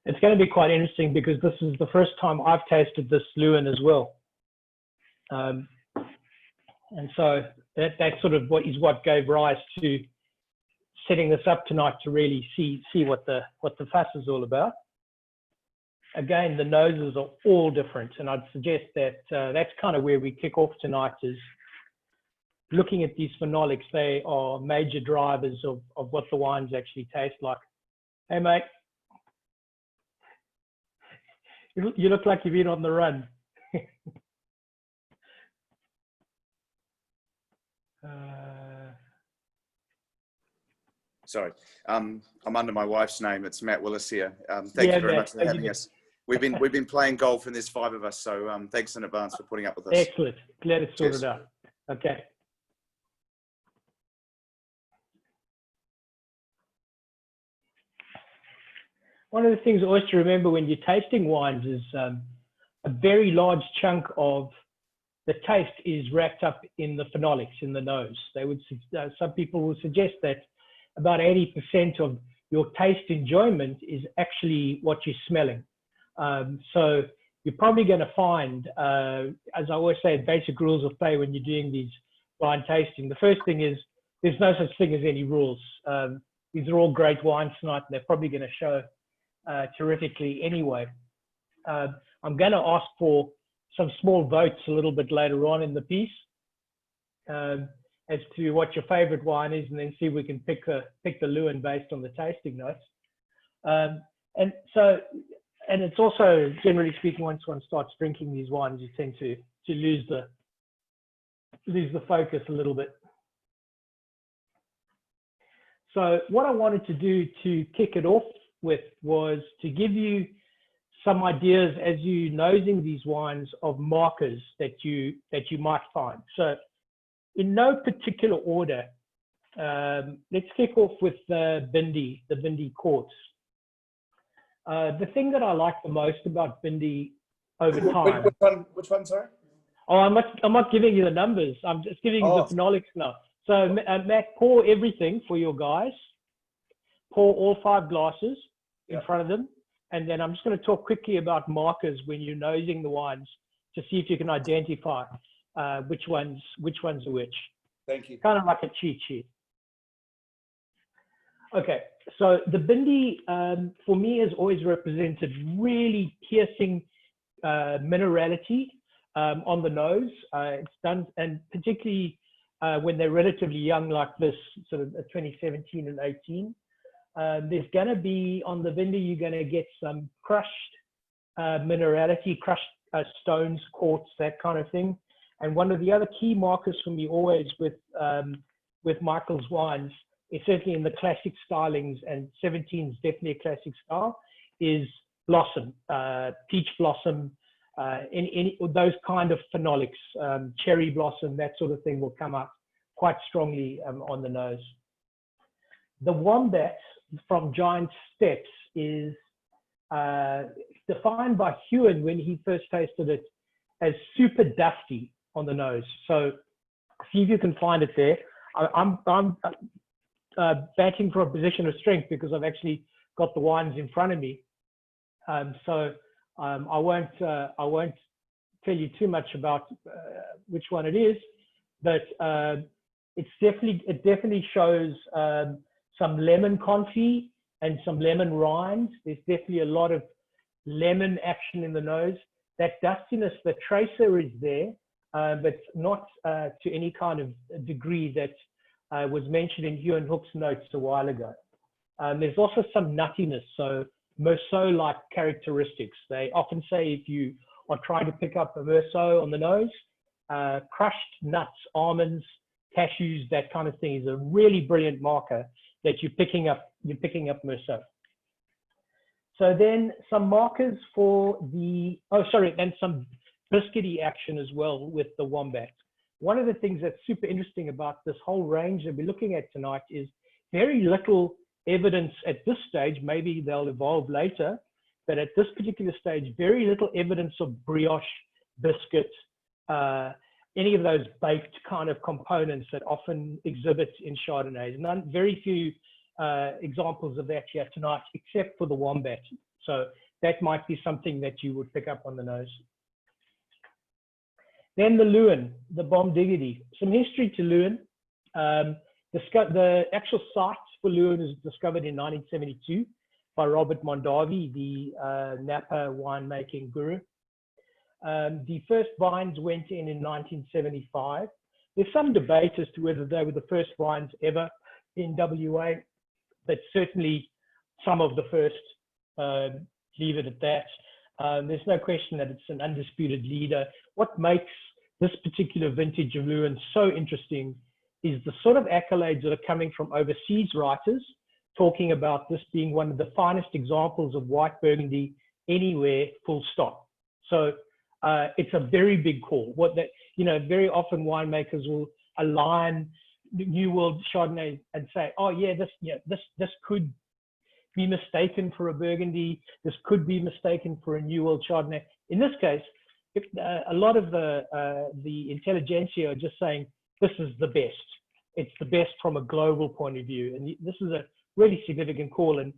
It's going to be quite interesting because this is the first time I've tasted this Leeuwin as well. And so that sort of what gave rise to setting this up tonight, to really see what the fuss is all about. Again, the noses are all different, and I'd suggest that that's kind of where we kick off tonight, is looking at these phenolics. They are major drivers of what the wines actually taste like. Hey, mate. You look like you've been on the run. Sorry, I'm under my wife's name. It's Matt Willis here. Thank you very much for having us. We've been playing golf, and there's 5 of us, so thanks in advance for putting up with us. Excellent. Glad it's sorted out. Okay. One of the things always to remember when you're tasting wines is a very large chunk of the taste is wrapped up in the phenolics, in the nose. Some people will suggest that about 80% of your taste enjoyment is actually what you're smelling. So you're probably going to find, as I always say, basic rules of play when you're doing these wine tasting. The first thing is there's no such thing as any rules. These are all great wines tonight, and they're probably going to show terrifically anyway. I'm going to ask for some small votes a little bit later on in the piece as to what your favorite wine is, and then see if we can pick the Leeuwin based on the tasting notes. And it's also, generally speaking, once one starts drinking these wines, you tend to lose the focus a little bit. So what I wanted to do to kick it off with was to give you some ideas as you nosing these wines of markers that you might find. So in no particular order, let's kick off with the Bindi Quartz. The thing that I like the most about Bindi over time. Which one, sorry? Oh, I'm not giving you the numbers. I'm just giving you the phenolics now. So Matt, pour everything for your guys. Pour all 5 glasses in front of them. And then I'm just going to talk quickly about markers when you're nosing the wines to see if you can identify which ones are which. Thank you. Kind of like a cheat sheet. Okay, so the Bindi for me has always represented really piercing minerality on the nose. It's done, and particularly when they're relatively young like this, sort of 2017 and 18. There's going to be, on the Bindi, you're going to get some crushed minerality, crushed stones, quartz, that kind of thing. And one of the other key markers for me always with Michael's wines, is certainly in the classic stylings, and 17 is definitely a classic style, is blossom, peach blossom, any those kind of phenolics, cherry blossom, that sort of thing will come up quite strongly on the nose. The Wombat from Giant Steps is defined by Leeuwin when he first tasted it as super dusty on the nose. So see if you can find it there. I'm batting for a position of strength because I've actually got the wines in front of me. So I won't tell you too much about which one it is, but it definitely shows some lemon confit and some lemon rind. There's definitely a lot of lemon action in the nose. That dustiness, the tracer is there, but not to any kind of degree that was mentioned in Hugh and Hook's notes a while ago. There's also some nuttiness, so Meursault-like characteristics. They often say if you are trying to pick up a Meursault on the nose, crushed nuts, almonds, cashews, that kind of thing is a really brilliant marker that you're picking up Meursault. So then some markers for the, and some biscuity action as well with the Wombat. One of the things that's super interesting about this whole range that we're looking at tonight is very little evidence at this stage. Maybe they'll evolve later, but at this particular stage, very little evidence of brioche, biscuit, any of those baked kind of components that often exhibit in Chardonnays. Very few examples of that here tonight, except for the Wombat. So that might be something that you would pick up on the nose. Then the Leeuwin, the bomb diggity. Some history to Leeuwin. The actual site for Leeuwin was discovered in 1972 by Robert Mondavi, the Napa winemaking guru. The first vines went in 1975. There's some debate as to whether they were the first vines ever in WA, but certainly some of the first. Leave it at that. There's no question that it's an undisputed leader. What makes this particular vintage of Leeuwin so interesting is the sort of accolades that are coming from overseas writers talking about this being one of the finest examples of white Burgundy anywhere, full stop. So it's a very big call. Very often winemakers will align New World Chardonnay and say, oh yeah, this could be mistaken for a Burgundy. This could be mistaken for a New World Chardonnay. In this case, a lot of the intelligentsia are just saying this is the best. It's the best from a global point of view, and this is a really significant call. And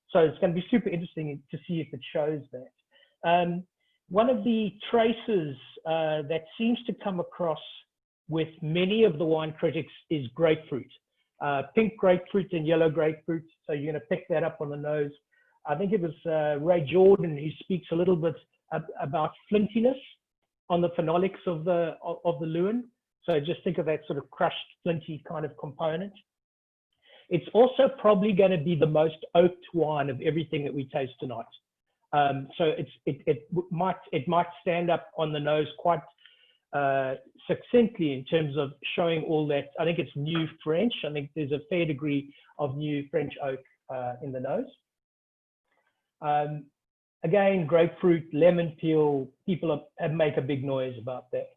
so it's going to be super interesting to see if it shows that. One of the traces that seems to come across with many of the wine critics is grapefruit. Pink grapefruit and yellow grapefruit. So you're going to pick that up on the nose. I think it was Ray Jordan who speaks a little bit about flintiness on the phenolics of the Leeuwin. So just think of that sort of crushed, flinty kind of component. It's also probably going to be the most oaked wine of everything that we taste tonight. So it might stand up on the nose quite succinctly in terms of showing all that. I think it's new French. I think there's a fair degree of new French oak in the nose. Again, grapefruit, lemon peel, people make a big noise about that.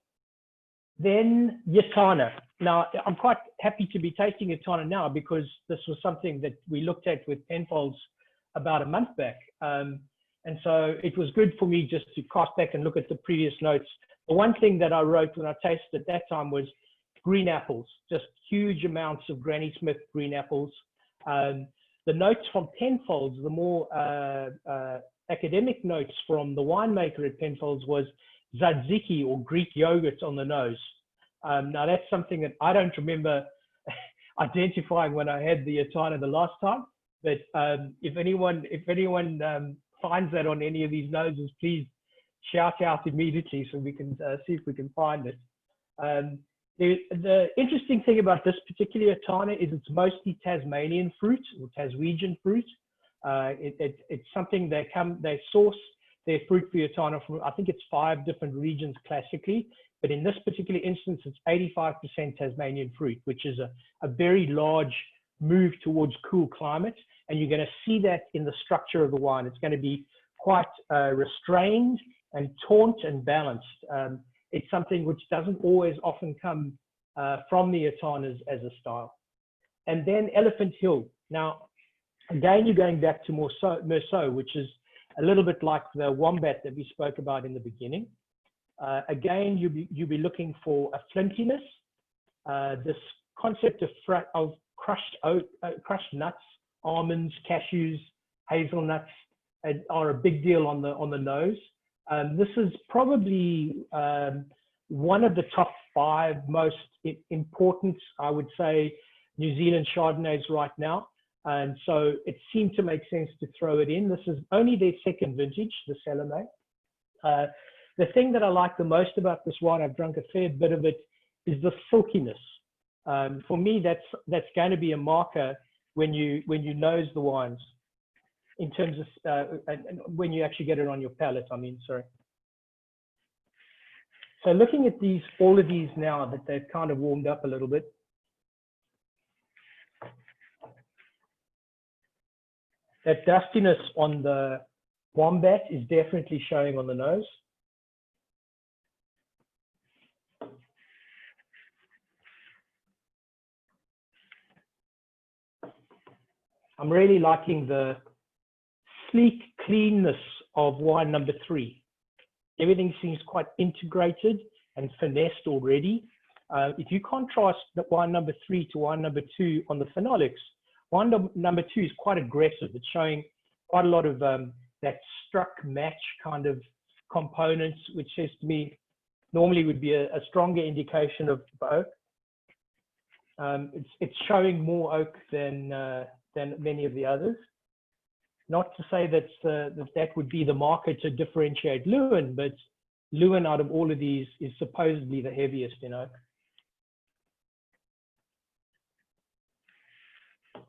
Then Yattarna. Now, I'm quite happy to be tasting Yattarna now because this was something that we looked at with Penfolds about a month back. And so it was good for me just to cast back and look at the previous notes. The one thing that I wrote when I tasted at that time was green apples, just huge amounts of Granny Smith green apples. The notes from Penfolds, the more academic notes from the winemaker at Penfolds was tzatziki or Greek yogurt on the nose. Now that's something that I don't remember identifying when I had the Yattarna the last time, but if anyone finds that on any of these noses, please shout out immediately so we can see if we can find it. The interesting thing about this particular Yattarna is it's mostly Tasmanian fruit or Taswegian fruit. It's something they source their fruit for Yattarna from, I think it's 5 different regions classically, but in this particular instance, it's 85% Tasmanian fruit, which is a very large move towards cool climate. And you're going to see that in the structure of the wine. It's going to be quite restrained and taunt and balanced. It's something which doesn't always often come from the Yattarnas as a style. And then Elephant Hill. Now, again, you're going back to Meursault, which is a little bit like the Wombat that we spoke about in the beginning. Again, you'll be looking for a flintiness. This concept of crushed nuts, almonds, cashews, hazelnuts are a big deal on the nose. This is probably one of the top 5 most important, I would say, New Zealand Chardonnays right now. And so it seemed to make sense to throw it in. This is only their 2nd vintage, the Salome. The thing that I like the most about this wine, I've drunk a fair bit of it, is the silkiness. For me, that's going to be a marker when you nose the wines, in terms of when you actually get it on your palate. I mean, sorry. So looking at all of these now that they've kind of warmed up a little bit. That dustiness on the Wombat is definitely showing on the nose. I'm really liking the sleek cleanness of wine number 3. Everything seems quite integrated and finessed already. If you contrast the wine number 3 to wine number 2 on the phenolics, wine number 2 is quite aggressive. It's showing quite a lot of that struck match kind of components, which says to me normally would be a stronger indication of oak. It's showing more oak than many of the others. Not to say that that would be the marker to differentiate Leeuwin, but Leeuwin out of all of these is supposedly the heaviest in oak.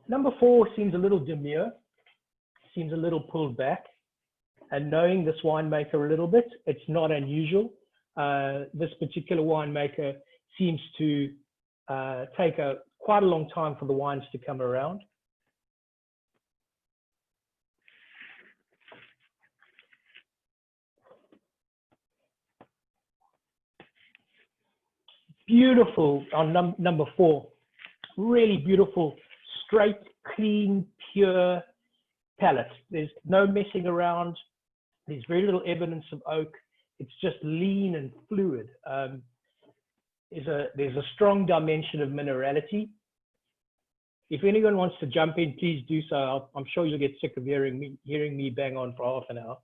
Number 4 seems a little demure, seems a little pulled back. And knowing this winemaker a little bit, it's not unusual. This particular winemaker seems to take quite a long time for the wines to come around. Beautiful on number 4, really beautiful, straight, clean, pure palate. There's no messing around. There's very little evidence of oak. It's just lean and fluid. There's a strong dimension of minerality. If anyone wants to jump in, please do so. I'm sure you'll get sick of hearing me bang on for half an hour.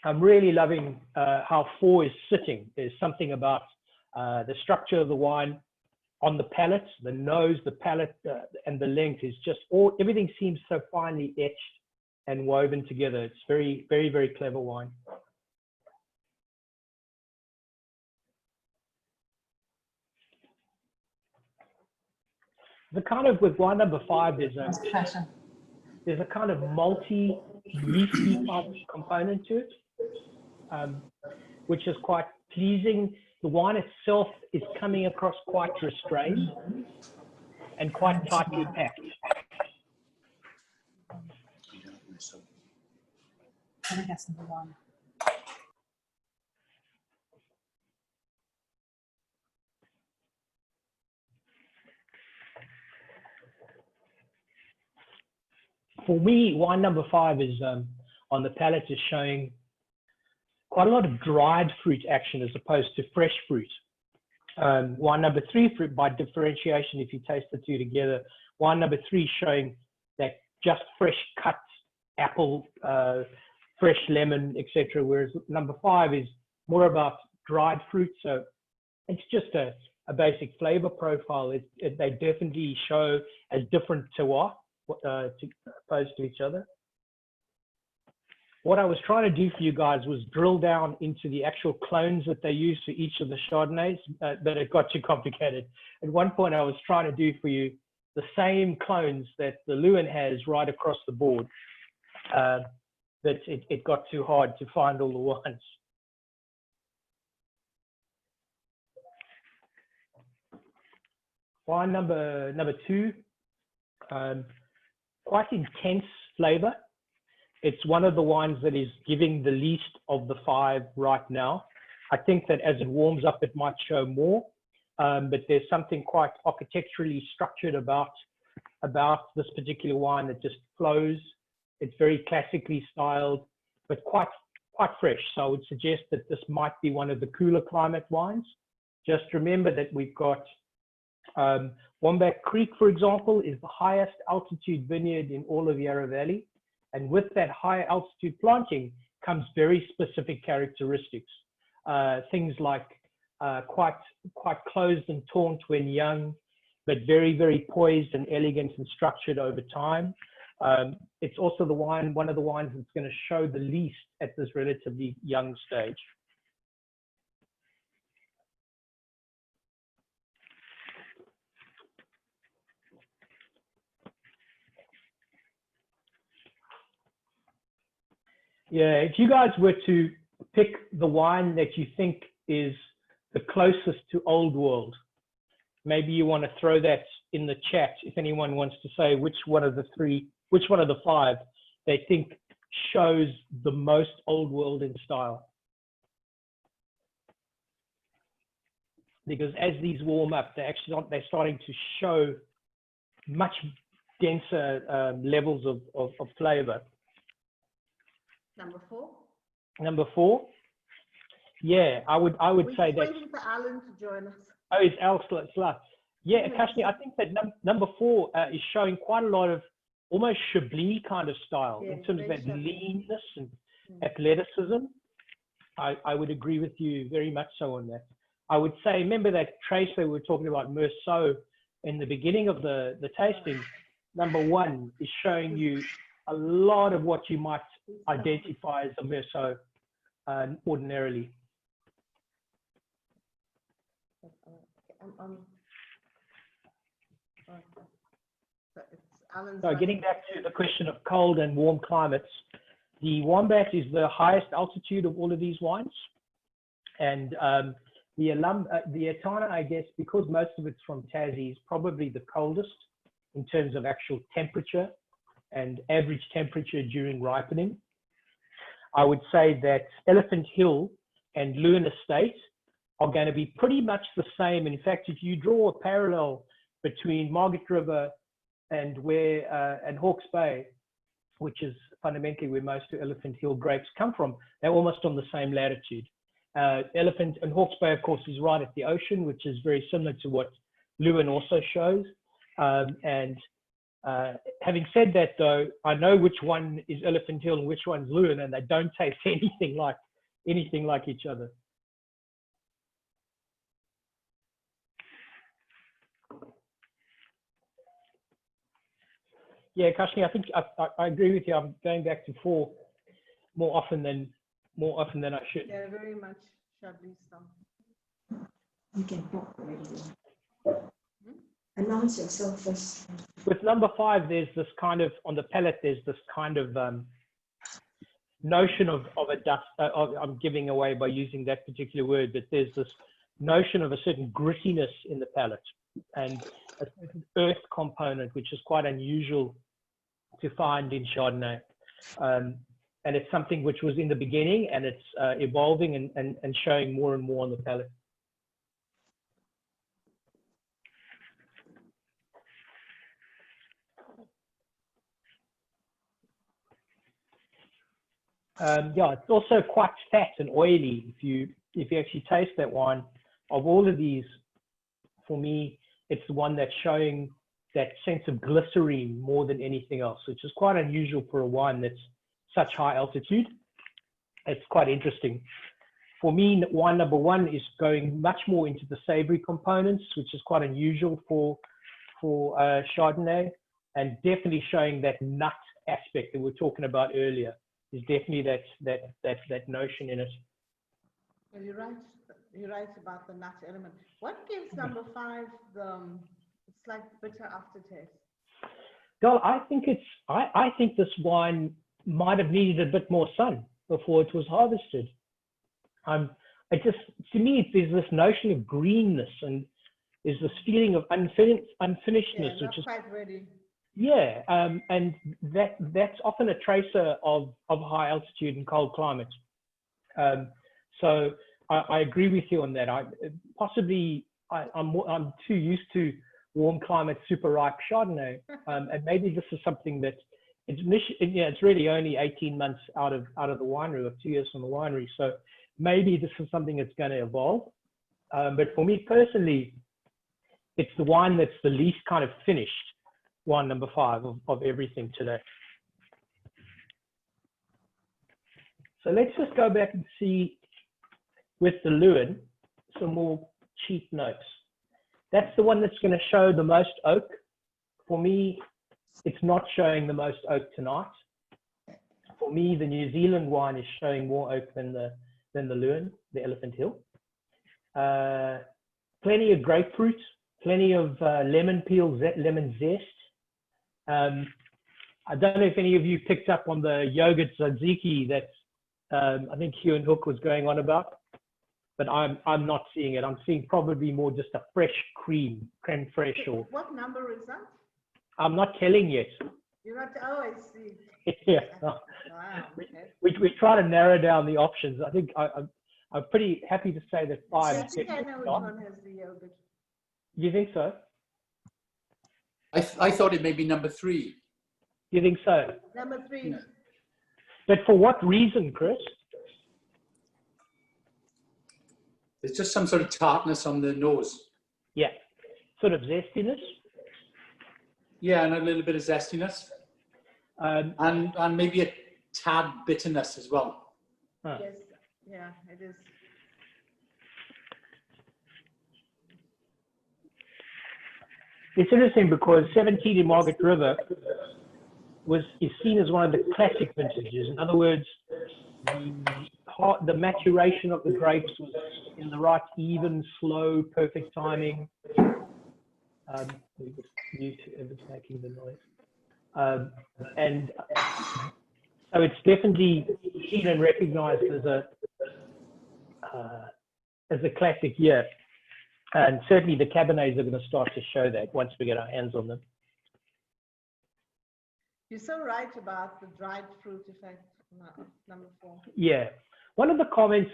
I'm really loving how 4 is sitting. There's something about the structure of the wine on the palate, the nose, the palate, and the length is just everything seems so finely etched and woven together. It's very, very, very clever wine. The kind of, with wine number 5, there's a kind of malty, leafy type component to it, which is quite pleasing. The wine itself is coming across quite restrained and quite tightly packed. I think that's number 1. For me, wine number 5 is on the palate is showing quite a lot of dried fruit action as opposed to fresh fruit. Wine number 3, fruit by differentiation, if you taste the two together, wine number 3 showing that just fresh cut apple, fresh lemon, etc. Whereas number 5 is more about dried fruit. So it's just a basic flavor profile. They definitely show as different terroir opposed to each other. What I was trying to do for you guys was drill down into the actual clones that they use for each of the Chardonnays, but it got too complicated. At one point, I was trying to do for you the same clones that the Leeuwin has right across the board, but it got too hard to find all the ones. Wine number 2, quite intense flavor. It's one of the wines that is giving the least of the 5 right now. I think that as it warms up, it might show more, but there's something quite architecturally structured about this particular wine that just flows. It's very classically styled, but quite fresh. So I would suggest that this might be one of the cooler climate wines. Just remember that we've got Wombat Creek, for example, is the highest altitude vineyard in all of Yarra Valley. And with that high altitude planting comes very specific characteristics. Things like quite closed and taunt when young, but very, very poised and elegant and structured over time. It's also one of the wines that's going to show the least at this relatively young stage. Yeah, if you guys were to pick the wine that you think is the closest to Old World, maybe you want to throw that in the chat if anyone wants to say which one of the 5 they think shows the most Old World in style. Because as these warm up, they're starting to show much denser levels of flavor. Number 4. Number 4. Yeah, I would say that. We're waiting for Alan to join us. Oh, it's Al Slut. Yeah, Kashni, I think that number 4 is showing quite a lot of almost Chablis kind of style Yeah, in terms of very that Chablis. leanness and Mm. athleticism. I would agree with you very much so on that. I would say, remember that trace that we were talking about, Meursault, in the beginning of the tasting, number one is showing you a lot of what you might identify as a Meursault ordinarily. So it's Alan's So one. getting back to the question of cold and warm climates, the Wombat is the highest altitude of all of these wines. And the Yattarna, I guess, because most of it's from Tassie, is probably the coldest in terms of actual temperature and average temperature during ripening. I would say that Elephant Hill and Leeuwin Estate are going to be pretty much the same. In fact, if you draw a parallel between Margaret River and Hawke's Bay, which is fundamentally where most of Elephant Hill grapes come from, they're almost on the same latitude. Elephant and Hawke's Bay, of course, is right at the ocean, which is very similar to what Leeuwin also shows. Having said that, though, I know which one is Elephant Hill and which one's Leeuwin, and they don't taste anything like each other. Yeah, Kashni, I think I agree with you. I'm going back to 4 more often than I should. Yeah, very much Chablis style. You can talk already. Announce yourself first. With number 5, there's this kind of, on the palate, there's this kind of notion of a dust. I'm giving away by using that particular word, but there's this notion of a certain grittiness in the palate and a certain earth component, which is quite unusual to find in Chardonnay. And it's something which was in the beginning, and it's evolving and showing more and more on the palate. Yeah, it's also quite fat and oily. If you actually taste that wine, of all of these, for me, it's the one that's showing that sense of glycerine more than anything else, which is quite unusual for a wine that's such high altitude. It's quite interesting. For me, wine number 1 is going much more into the savory components, which is quite unusual for Chardonnay, and definitely showing that nut aspect that we were talking about earlier. Is definitely that notion in it. Well, you're right about the nut element. What gives number 5 the slight bitter aftertaste? Well, I think this wine might have needed a bit more sun before it was harvested. To me, there's this notion of greenness, and there's this feeling of unfinishedness, Yeah, which is quite ready. yeah, and that's often a tracer of high altitude and cold climate. So I agree with you on that. I'm too used to warm climate, super ripe Chardonnay, and maybe this is something that it's really only 18 months out of the winery, or 2 years from the winery. So maybe this is something that's going to evolve. But for me personally, it's the wine that's the least kind of finished. Wine number 5 of everything today. So let's just go back and see with the Leeuwin some more cheap notes. That's the one that's going to show the most oak. For me, it's not showing the most oak tonight. For me, the New Zealand wine is showing more oak than the Leeuwin, the Elephant Hill. Plenty of grapefruit, plenty of lemon peel, lemon zest. I don't know if any of you picked up on the yogurt tzatziki that I think Hugh and Hook was going on about, but I'm not seeing it. I'm seeing probably more just a fresh creme fraiche. Or What number is that? I'm not telling yet. You're not. Oh, I see. Yeah, Wow. Okay. we try to narrow down the options. I think I'm pretty happy to say that 5. I think I know which one has the yogurt. You think so? I thought it may be number 3. You think so? Number 3. But for what reason, Chris? There's just some sort of tartness on the nose. Yeah, sort of zestiness. Yeah, and a little bit of zestiness. And maybe a tad bitterness as well. Huh. Yes, yeah, it is. It's interesting because 17 in Margaret River is seen as one of the classic vintages. In other words, the maturation of the grapes was in the right, even, slow, perfect timing. Mute whoever's making the noise. And so it's definitely seen and recognized as a classic year. And certainly the Cabernets are going to start to show that once we get our hands on them. You're so right about the dried fruit effect, number 4. Yeah. One of the comments,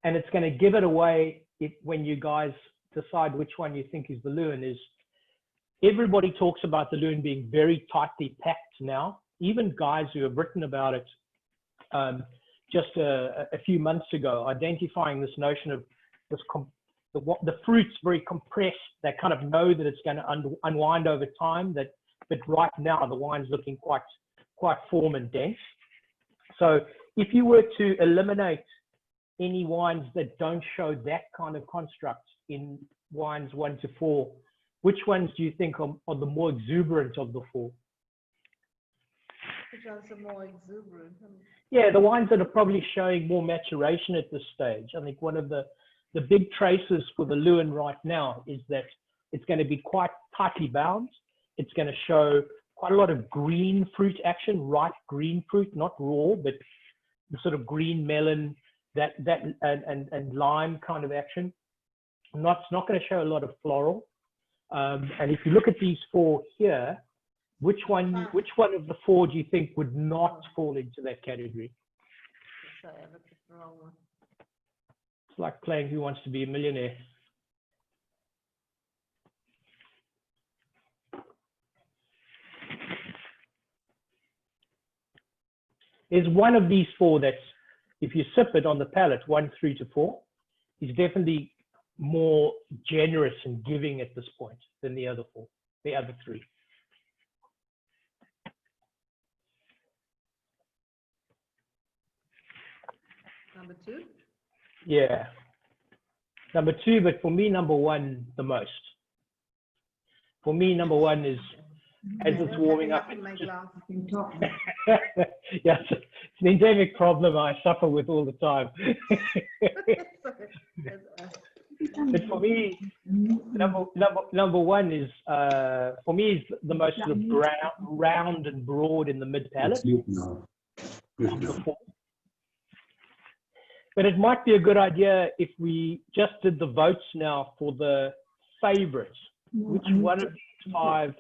and it's going to give it away when you guys decide which one you think is the Leeuwin, is everybody talks about the Leeuwin being very tightly packed now. Even guys who have written about it just a few months ago, identifying this notion of this the fruit's very compressed. They kind of know that it's going to unwind over time. But right now the wine's looking quite form and dense. So if you were to eliminate any wines that don't show that kind of construct in wines 1 to 4, which ones do you think are the more exuberant of the 4? Which ones are more exuberant? Yeah, the wines that are probably showing more maturation at this stage. I think one of the big traces for the Leeuwin right now is that it's going to be quite tightly bound. It's going to show quite a lot of green fruit action, ripe green fruit, not raw, but the sort of green melon, and lime kind of action. It's not going to show a lot of floral. And if you look at these 4 here, which one of the 4 do you think would not fall into that category? Sorry, I looked at the wrong one. It's like playing Who Wants to Be a Millionaire. There's one of these 4 that's, if you sip it on the palate, 1, 3 to 4, is definitely more generous and giving at this point than the other 4, the other 3. Number 2? Yeah. Number 2, but for me, number 1 the most. For me, number 1 is, as it's warming up. In my glass. Yes, it's an endemic problem I suffer with all the time. But for me, number 1 is for me is the most sort of round and broad in the mid palate. But it might be a good idea if we just did the votes now for the favorites. Which one of these 5?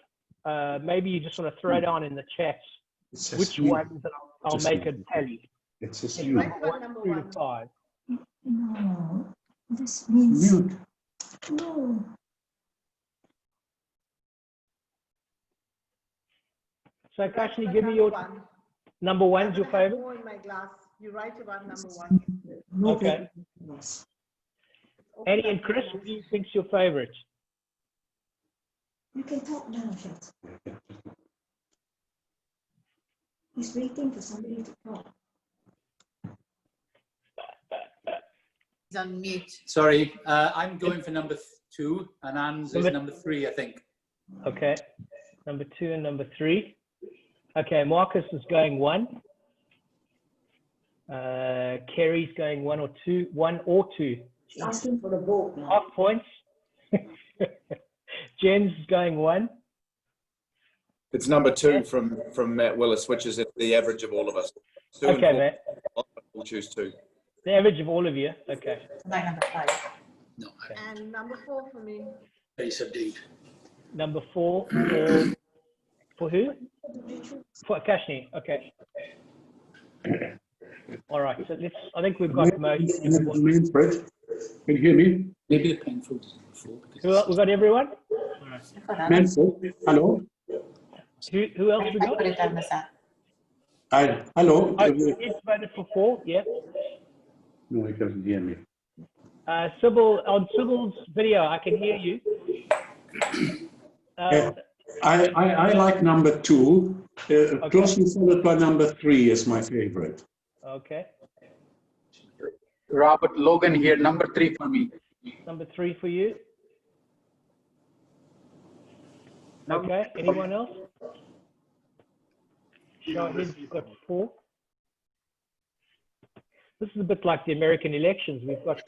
Maybe you just want to throw down in the chats which ones, and I'll make a tally. It's just mute. Number 1. 2 to 5. No, this means mute. No. So Kashni, give me your number 1's your favorite. More in my glass. You're right about number 1. Okay. Annie and Chris, what do you think's your favorite? You can talk now, Shat. He's waiting for somebody to talk. He's on mute. Sorry, I'm going for number 2, and Anne's is number 3, I think. Okay, number 2 and number 3. Okay, Marcus is going 1. Kerry's going 1 or 2. 1 or 2. He's asking for the vote now. Half points. Jen's going 1. It's number 2 from Matt Willis, which is the average of all of us. 2 Okay, and 4, Matt. we'll choose 2. The average of all of you. Okay. Like number 5. No, And number 4 for me. very subdued. Number 4 for who? For Kashni. Okay. All right. So I think we've got most. Can you hear me? Maybe the Penfolds is number 4. We got everyone? Penfolds, hello? Who else we I got? put it on the side. Hello? Oh, it's voted for 4, yeah. No, he doesn't hear me. Sybil, on Sybil's video, I can hear you. I like number 2 Closely followed by number 3 is my favorite. Okay. Robert Logan here, number 3 for me. Number 3 for you. Okay. Anyone else? Shahid's got 4. This is a bit like the American elections. We've got.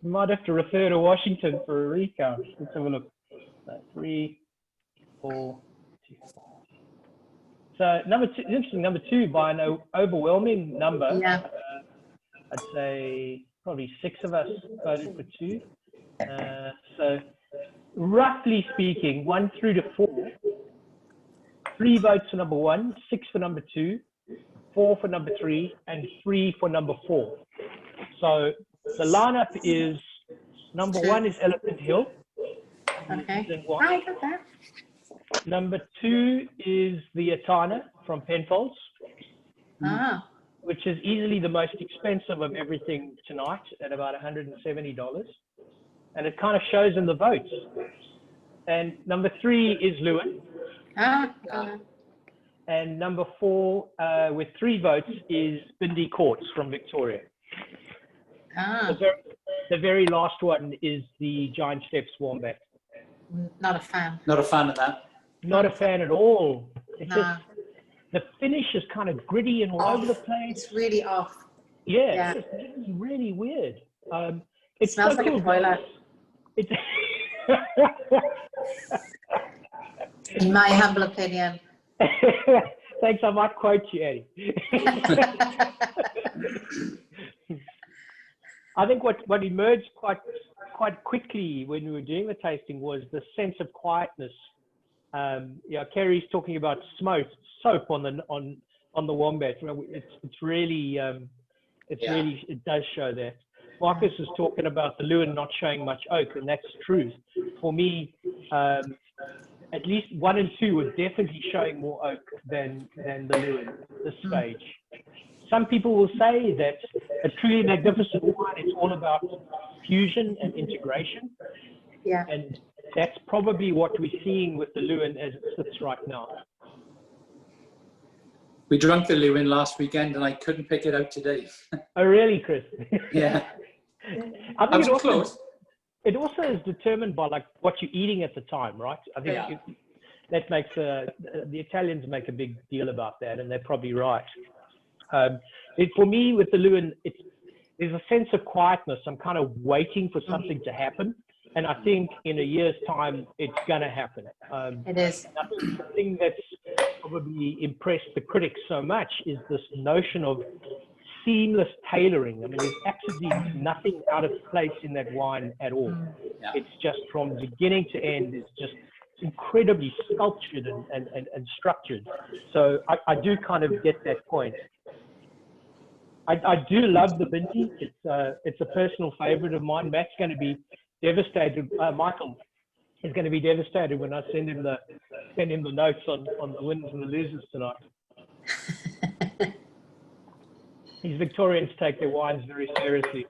We might have to refer to Washington for a recount. Let's have a look. 3, 4, 2, 4. So number 2, interesting. Number 2 by an overwhelming number. Yeah. I'd say probably 6 of us voted for 2. So roughly speaking, 1 through to 4. 3 votes for number 1, 6 for number 2, 4 for number 3, and 3 for number 4. So the lineup is number 1 is Elephant Hill. Okay. I got that. Number 2 is the Yattarna from Penfolds, which is easily the most expensive of everything tonight at about $170. And it kind of shows in the votes. And number 3 is Leeuwin. And number 4, with 3 votes, is Bindi Quartz from Victoria. The very last one is the Giant Steps Wombat. Not a fan. Not a fan of that. Not a fan at all. It's just, the finish is kind of gritty and all over the place. It's really off. Yeah. It's really weird. It smells like a toilet. It's In my humble opinion. Thanks, I might quote you, Eddie. I think what emerged quite quickly when we were doing the tasting was the sense of quietness. Kerry's talking about soap on the Wombat. It's really it does show that. Marcus is talking about the Leeuwin not showing much oak, and that's true. For me, at least 1 and 2 were definitely showing more oak than the Leeuwin this stage. Some people will say that a truly magnificent wine, it's all about fusion and integration. Yeah. And that's probably what we're seeing with the Leeuwin as it sits right now. We drank the Leeuwin last weekend and I couldn't pick it out today. Oh, really, Chris? Yeah. I think It it also is determined by like what you're eating at the time, right? I think that makes the Italians make a big deal about that, and they're probably right. For me, with the Leeuwin, there's a sense of quietness. I'm kind of waiting for something to happen, and I think in a year's time, it's going to happen. It is. The thing that's probably impressed the critics so much is this notion of seamless tailoring. I mean, there's absolutely nothing out of place in that wine at all. Yeah. It's just from beginning to end, it's just incredibly sculptured and structured. So I do kind of get that point. I do love the Bindi. It's a personal favorite of mine. Matt's going to be devastated. Michael is going to be devastated when I send him the notes on the winners and the losers tonight. These Victorians take their wines very seriously.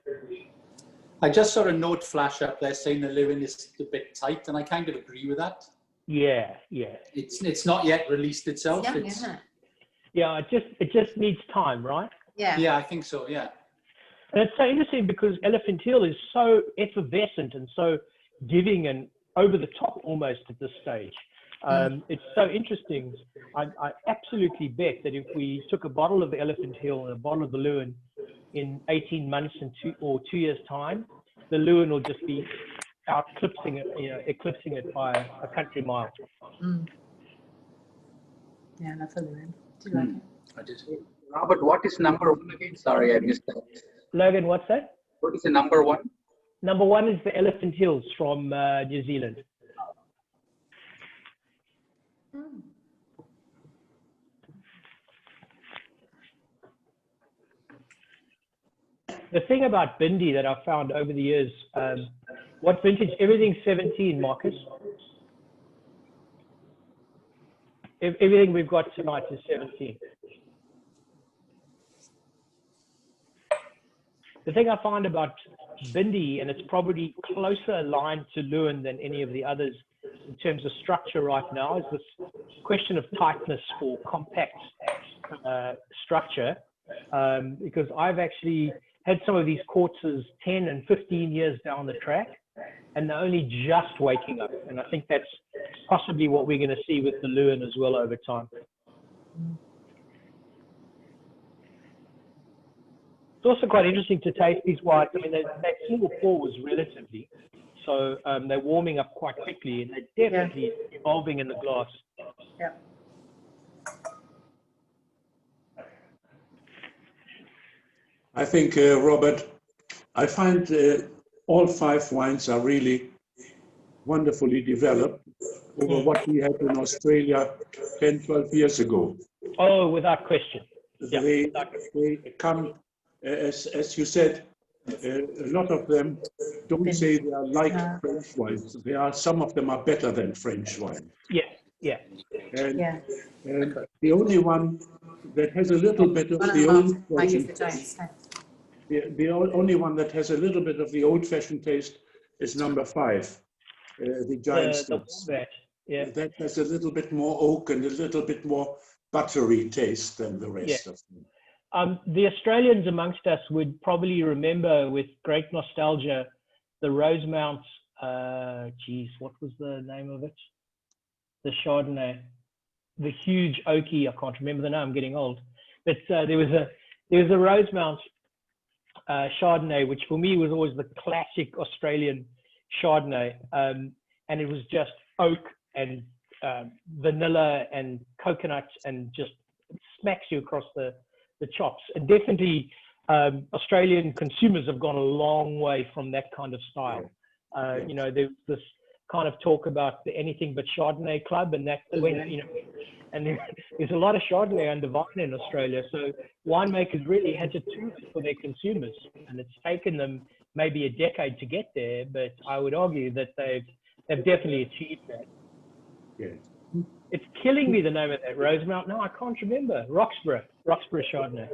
I just saw a note flash up there saying the Leeuwin is a bit tight, and I kind of agree with that. Yeah. It's not yet released itself. Young, isn't it? Yeah, it just needs time, right? Yeah, I think so, yeah. And it's so interesting because Elephant Hill is so effervescent and so giving and over the top almost at this stage. It's so interesting. I absolutely bet that if we took a bottle of the Elephant Hill and a bottle of the Leeuwin in 18 months and 2 years' time, the Leeuwin will just be eclipsing it by a country mile. Yeah, that's a Leeuwin. Do you like it? I did. Robert, what is number 1 again? Sorry, I missed that. Logan, what's that? What is the number 1? Number 1 is the Elephant Hills from New Zealand. The thing about Bindi that I've found over the years, what vintage? Everything's 17, Marcus. Everything we've got tonight is 17. The thing I find about Bindi, and it's probably closer aligned to Leeuwin than any of the others, in terms of structure right now is this question of tightness for compact structure, because I've actually had some of these quartzes 10 and 15 years down the track, and they're only just waking up. And I think that's possibly what we're going to see with the Leeuwin as well over time. It's also quite interesting to taste these whites. I mean, that single pour was relatively, so they're warming up quite quickly, and they're definitely evolving in the glass. Yeah. I think, Robert, I find all 5 wines are really wonderfully developed over what we had in Australia 10, 12 years ago. Oh, without question. Yeah. They come, as you said, a lot of them don't say they are like French wines. Some of them are better than French wine. Yeah, yeah. And the only one that has a little bit of the old-fashioned taste, the only one that has a little bit of the old-fashioned taste is number 5, the giant steps. Yeah. That has a little bit more oak and a little bit more buttery taste than the rest of them. The Australians amongst us would probably remember with great nostalgia the Rosemount, what was the name of it? The Chardonnay, the huge oaky, I can't remember the name, I'm getting old. But there was a Rosemount Chardonnay, which for me was always the classic Australian Chardonnay. And it was just oak and vanilla and coconut, and just smacks you across the chops. And definitely Australian consumers have gone a long way from that kind of style. You know, there's this kind of talk about the anything but Chardonnay club, and that when, you know, and there's a lot of Chardonnay under vine in Australia. So winemakers really had to tune it for their consumers, and it's taken them maybe a decade to get there, but I would argue that they've definitely achieved that. Yes. It's killing me, the name of that Rosemount. No, I can't remember. Roxburgh Chardonnay.